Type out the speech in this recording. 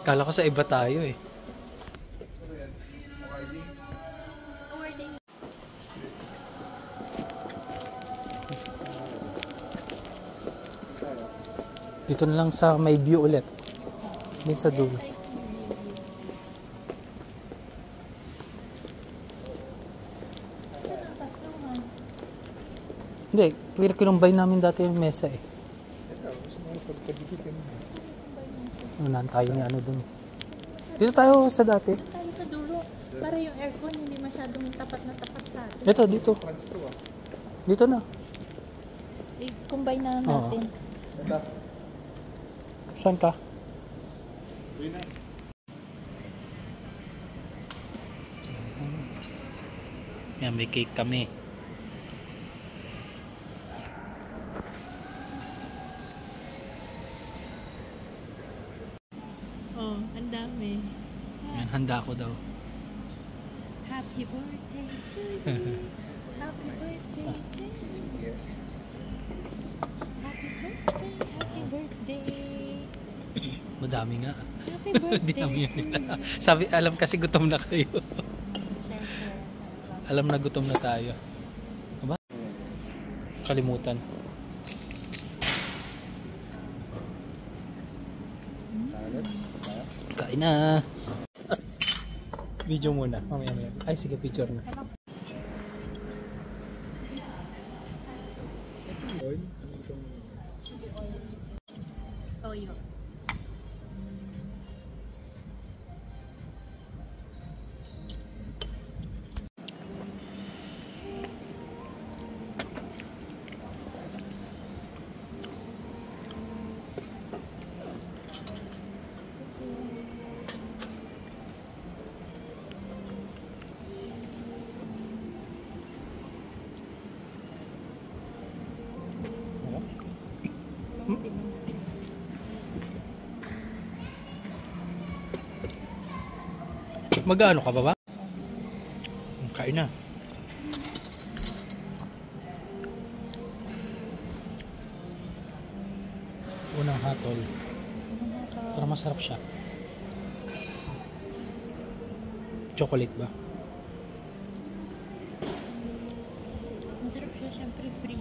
Kala ko sa iba tayo eh. Dito na lang sa may view ulit. Din sa dulo. Hindi, kinumbay namin dati yung mesa eh. Unahan tayo ni ano dun. Dito tayo sa dati. Tayo sa dulo. Para yung aircon hindi masyadong tapat na tapat sa atin. Ito, dito. Dito na. I-combine na natin. Saan ka? Yan, may cake kami. Oh, ang dami. Yan, handa ko daw. Happy birthday to you. Happy birthday to you. Yes. Happy birthday, happy birthday. Madami nga. Happy birthday Dami to nila. you. Sabi, alam kasi gutom na kayo. Alam na gutom na tayo. Aba? Kalimutan. Kain na. Video muna. Mamaya. Ay, sige, picture na. Toyo. Mag-ano ka ba ba? Kain na. Unang hatol. Para masarap siya. Chocolate ba? Masarap siya, syempre free.